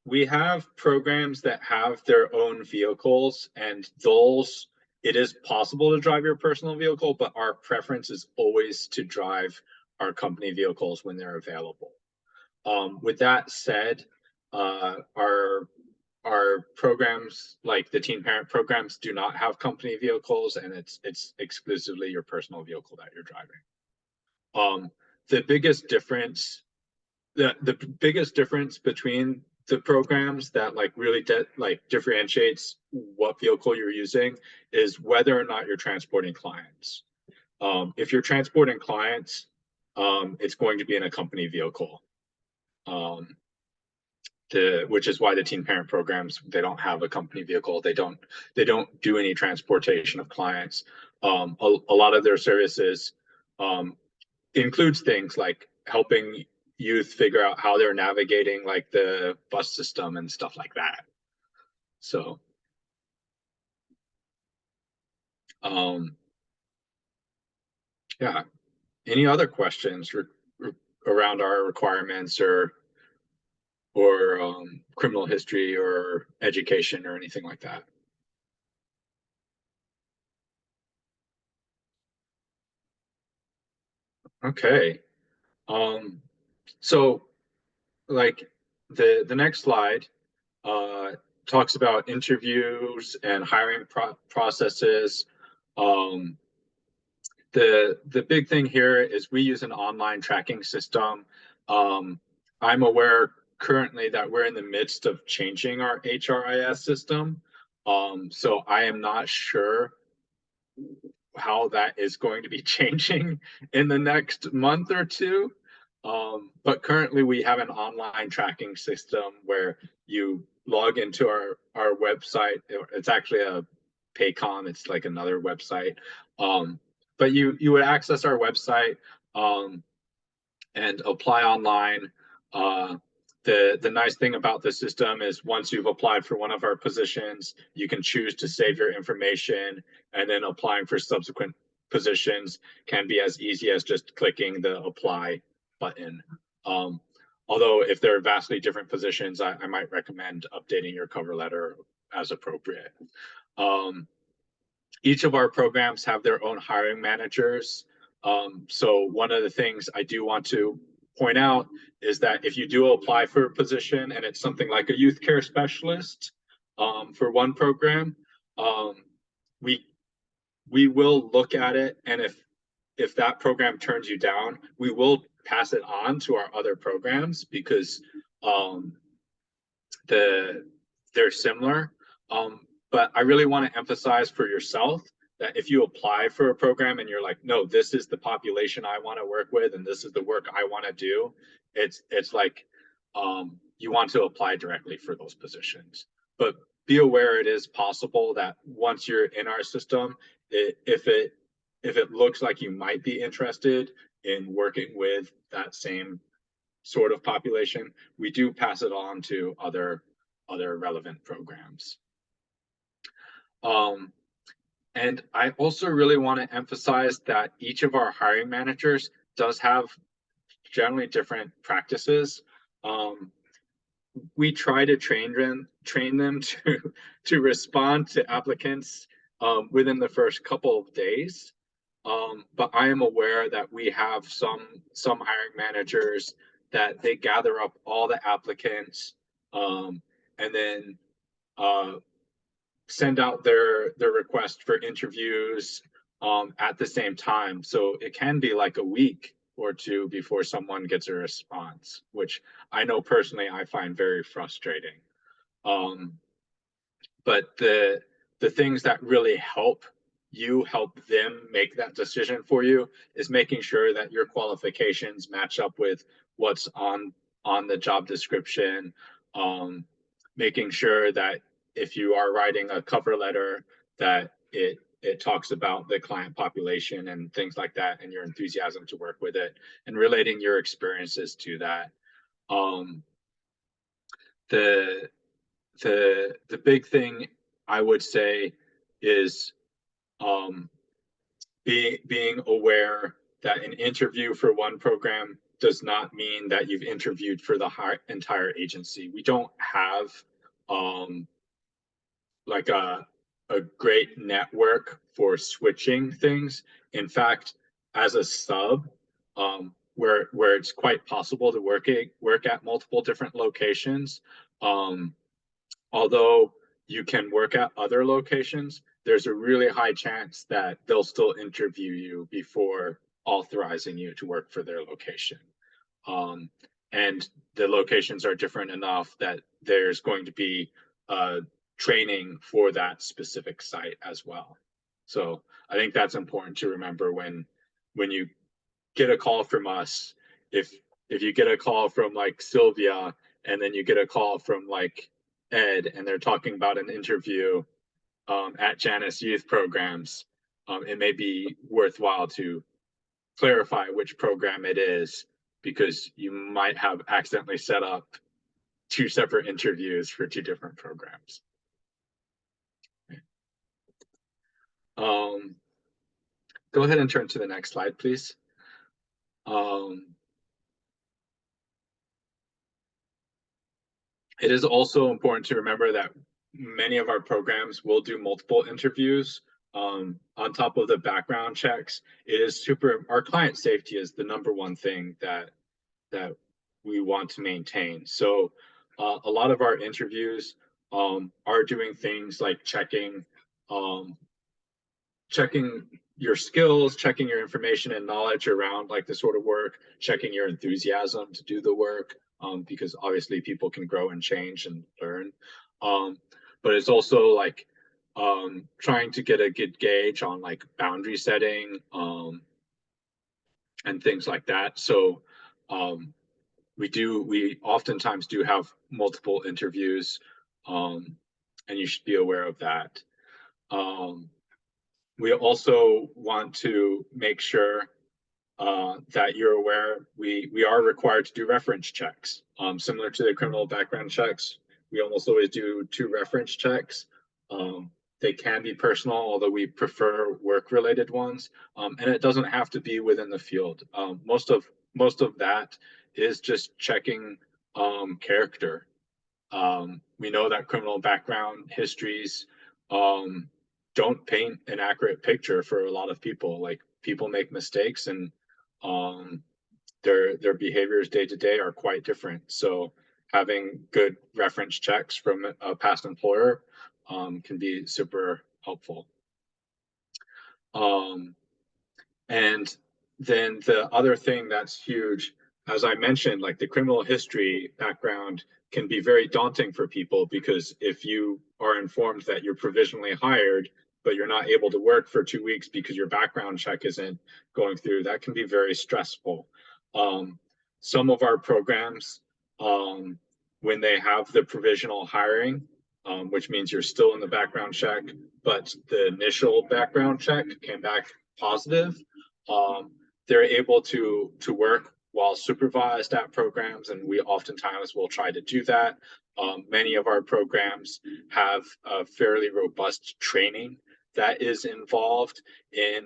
we have programs that have their own vehicles, and those, it is possible to drive your personal vehicle, but our preference is always to drive our company vehicles when they're available. With that said, our programs, like the teen parent programs, do not have company vehicles, and it's exclusively your personal vehicle that you're driving. The biggest difference between the programs that like really differentiates what vehicle you're using is whether or not you're transporting clients. If you're transporting clients, it's going to be in a company vehicle. Which is why the teen parent programs, they don't have a company vehicle. They don't do any transportation of clients. A lot of their services includes things like helping youth figure out how they're navigating like the bus system and stuff like that. So yeah, any other questions around our requirements or criminal history or education or anything like that? Okay. So like the next slide talks about interviews and hiring processes. The big thing here is we use an online tracking system. I'm aware currently that we're in the midst of changing our HRIS system. So I am not sure how that is going to be changing in the next month or two. But currently we have an online tracking system where you log into our website. It's actually a Paycom, it's like another website. But you would access our website and apply online. The nice thing about the system is once you've applied for one of our positions, you can choose to save your information and then applying for subsequent positions can be as easy as just clicking the apply button. Although if they're vastly different positions, I might recommend updating your cover letter as appropriate. Each of our programs have their own hiring managers. So one of the things I do want to point out is that if you do apply for a position and it's something like a youth care specialist for one program, we will look at it, and if that program turns you down, we will pass it on to our other programs because they're similar. But I really want to emphasize for yourself that if you apply for a program and you're like, no, this is the population I want to work with and this is the work I want to do, it's like you want to apply directly for those positions. But be aware it is possible that once you're in our system, if it looks like you might be interested in working with that same sort of population, we do pass it on to other relevant programs. And I also really want to emphasize that each of our hiring managers does have generally different practices. We try to train them to respond to applicants within the first couple of days. But I am aware that we have some hiring managers that they gather up all the applicants and then send out their request for interviews at the same time. So it can be like a week or two before someone gets a response, which I know personally I find very frustrating. But the things that really help them make that decision for you is making sure that your qualifications match up with what's on the job description, making sure that if you are writing a cover letter that it talks about the client population and things like that and your enthusiasm to work with it and relating your experiences to that. The big thing I would say is being aware that an interview for one program does not mean that you've interviewed for the entire agency. We don't have like a great network for switching things. In fact, as a sub, where it's quite possible to work at multiple different locations, although you can work at other locations, there's a really high chance that they'll still interview you before authorizing you to work for their location. And the locations are different enough that there's going to be training for that specific site as well. So I think that's important to remember when you get a call from us. If you get a call from like Sylvia and then you get a call from like Ed and they're talking about an interview at Janus Youth Programs, it may be worthwhile to clarify which program it is, because you might have accidentally set up 2 separate interviews for 2 different programs. Go ahead and turn to the next slide, please. It is also important to remember that many of our programs will do multiple interviews on top of the background checks. It is our client safety is the #1 thing that we want to maintain. So a lot of our interviews are doing things like checking your skills, checking your information and knowledge around like the sort of work, checking your enthusiasm to do the work, because obviously people can grow and change and learn. But it's also like trying to get a good gauge on like boundary setting and things like that. So we oftentimes do have multiple interviews, and you should be aware of that. We also want to make sure that you're aware we are required to do reference checks. Similar to the criminal background checks, we almost always do 2 reference checks. They can be personal, although we prefer work-related ones. And it doesn't have to be within the field. Most of that is just checking character. We know that criminal background histories don't paint an accurate picture for a lot of people. Like, people make mistakes, and their behaviors day to day are quite different. So having good reference checks from a past employer can be super helpful. And then the other thing that's huge, as I mentioned, like the criminal history background can be very daunting for people, because if you are informed that you're provisionally hired, but you're not able to work for 2 weeks because your background check isn't going through, that can be very stressful. Some of our programs, when they have the provisional hiring, which means you're still in the background check, but the initial background check came back positive, they're able to work while supervised at programs, and we oftentimes will try to do that. Many of our programs have a fairly robust training that is involved in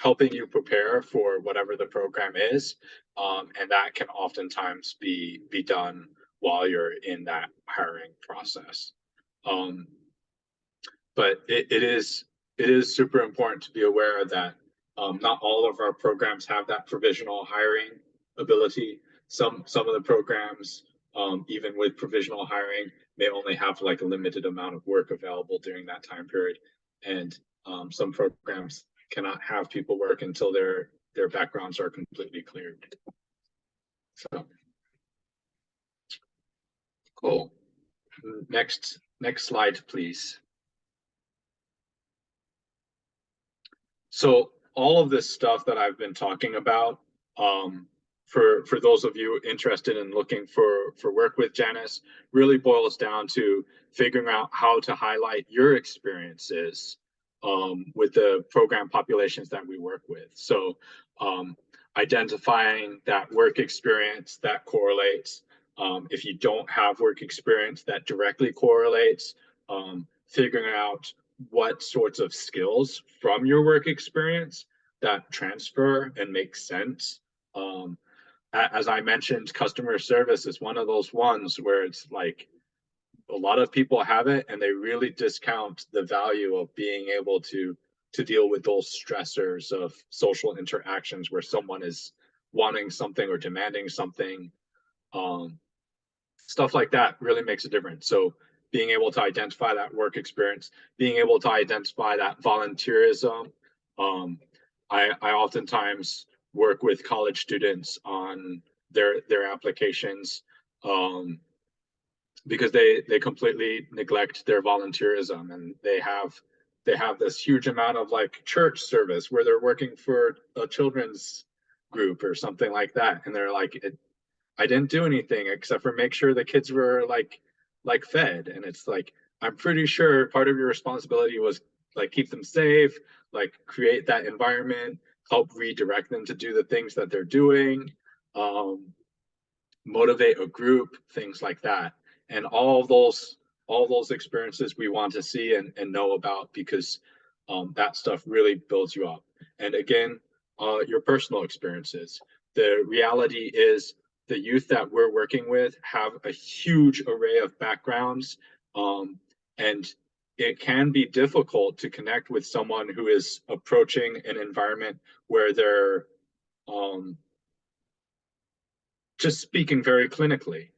helping you prepare for whatever the program is, and that can oftentimes be done while you're in that hiring process. But it is super important to be aware that not all of our programs have that provisional hiring ability. Some of the programs, even with provisional hiring, may only have like a limited amount of work available during that time period, and some programs cannot have people work until their backgrounds are completely cleared. So cool. Next slide, please. So all of this stuff that I've been talking about, for those of you interested in looking for work with Janus, really boils down to figuring out how to highlight your experiences with the program populations that we work with. So identifying that work experience that correlates. If you don't have work experience that directly correlates, figuring out what sorts of skills from your work experience that transfer and make sense. As I mentioned, customer service is one of those ones where it's like a lot of people have it and they really discount the value of being able to deal with those stressors of social interactions where someone is wanting something or demanding something. Stuff like that really makes a difference. So being able to identify that work experience, being able to identify that volunteerism. I oftentimes work with college students on their applications because they completely neglect their volunteerism, and they have this huge amount of like church service where they're working for a children's group or something like that, and they're like, I didn't do anything except for make sure the kids were like fed. And it's like, I'm pretty sure part of your responsibility was like keep them safe, like create that environment, help redirect them to do the things that they're doing, motivate a group, things like that. And all those experiences we want to see and know about, because that stuff really builds you up. And again, your personal experiences. The reality is the youth that we're working with have a huge array of backgrounds, and it can be difficult to connect with someone who is approaching an environment where they're just speaking very clinically,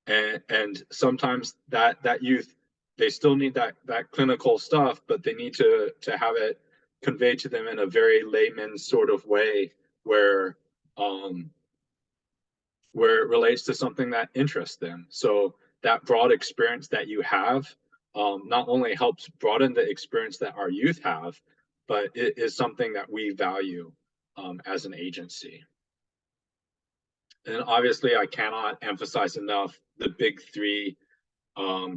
and sometimes that youth, they still need that clinical stuff, but they need to have it conveyed to them in a very layman sort of way where it relates to something that interests them. So that broad experience that you have not only helps broaden the experience that our youth have, but it is something that we value as an agency. And obviously, I cannot emphasize enough the big three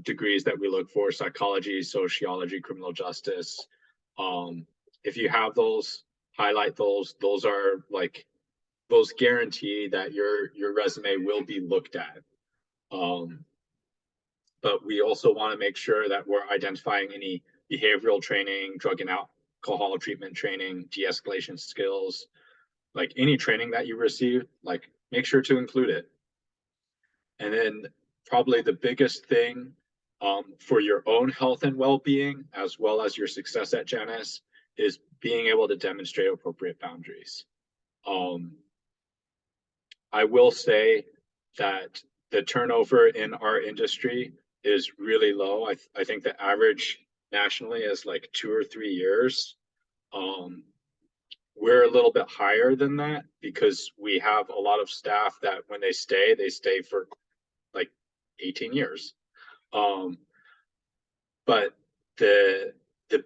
degrees that we look for: psychology, sociology, criminal justice. If you have those, highlight those. Those are like, those guarantee that your resume will be looked at. but we also want to make sure that we're identifying any behavioral training, drug and alcohol treatment training, de-escalation skills, like any training that you receive, like make sure to include it. And then probably the biggest thing for your own health and well-being, as well as your success at Janus, is being able to demonstrate appropriate boundaries. I will say that the turnover in our industry is really low. I think the average nationally is like 2 or 3 years. We're a little bit higher than that because we have a lot of staff that when they stay for like 18 years. But the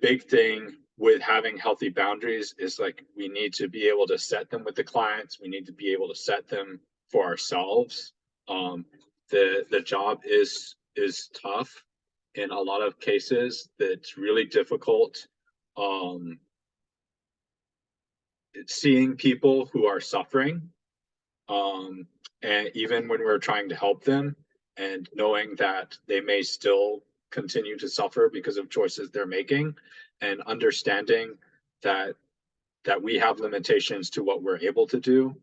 big thing with having healthy boundaries is like we need to be able to set them with the clients. We need to be able to set them for ourselves. The job is tough in a lot of cases. That's really difficult. Seeing people who are suffering, and even when we're trying to help them, and knowing that they may still continue to suffer because of choices they're making, and understanding that we have limitations to what we're able to do.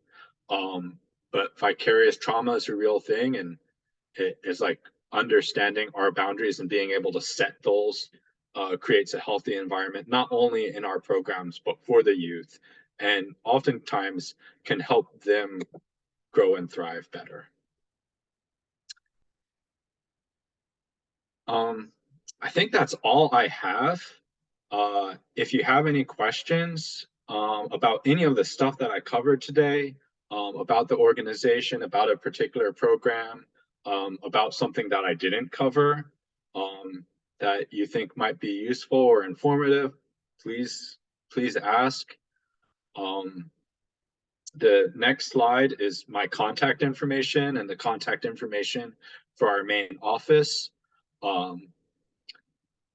But vicarious trauma is a real thing, and it is like understanding our boundaries and being able to set those creates a healthy environment, not only in our programs, but for the youth, and oftentimes can help them grow and thrive better. I think that's all I have. If you have any questions about any of the stuff that I covered today, about the organization, about a particular program, about something that I didn't cover, that you think might be useful or informative, please ask. The next slide is my contact information and the contact information for our main office.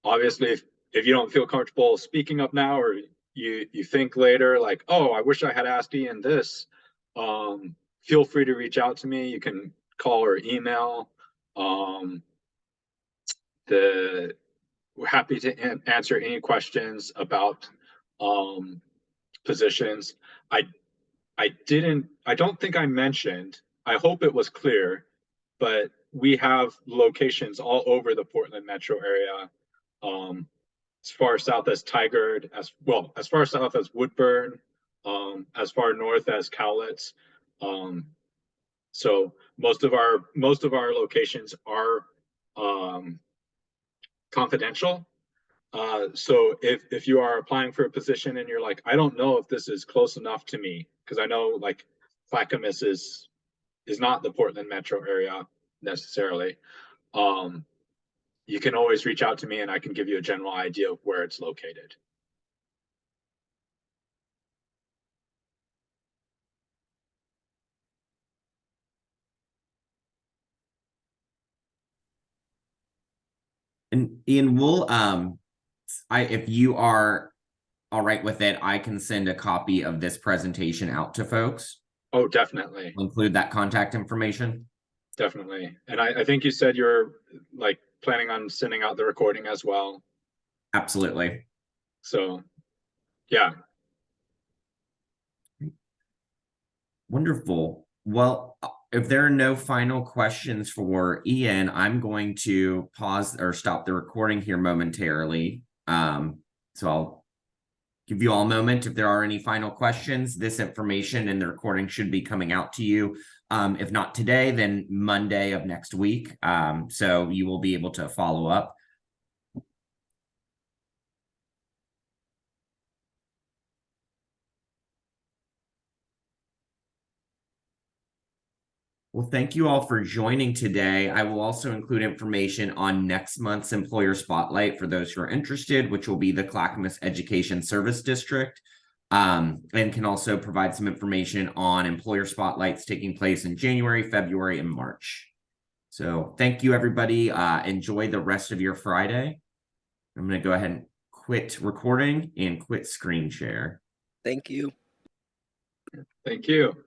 Obviously, if you don't feel comfortable speaking up now, or you think later like, oh, I wish I had asked Ian this, feel free to reach out to me. You can call or email. We're happy to answer any questions about positions. I don't think I mentioned, I hope it was clear, but we have locations all over the Portland metro area, as far south as Tigard, as far south as Woodburn, as far north as Cowlitz. So most of our locations are confidential. So if you are applying for a position and you're like, I don't know if this is close enough to me, because I know like Clackamas is not the Portland metro area necessarily. You can always reach out to me and I can give you a general idea of where it's located. And Ian, we'll if you are all right with it, I can send a copy of this presentation out to folks. Oh, definitely. I'll include that contact information. Definitely. And I think you said you're like planning on sending out the recording as well. Absolutely. So yeah. Wonderful. Well, if there are no final questions for Ian, I'm going to pause or stop the recording here momentarily. So I'll give you all a moment. If there are any final questions, this information and the recording should be coming out to you. If not today, then Monday of next week. So you will be able to follow up. Well, thank you all for joining today. I will also include information on next month's Employer Spotlight for those who are interested, which will be the Clackamas Education Service District, and can also provide some information on Employer Spotlights taking place in January, February, and March. So thank you, everybody. Enjoy the rest of your Friday. I'm going to go ahead and quit recording and quit screen share. Thank you. Thank you.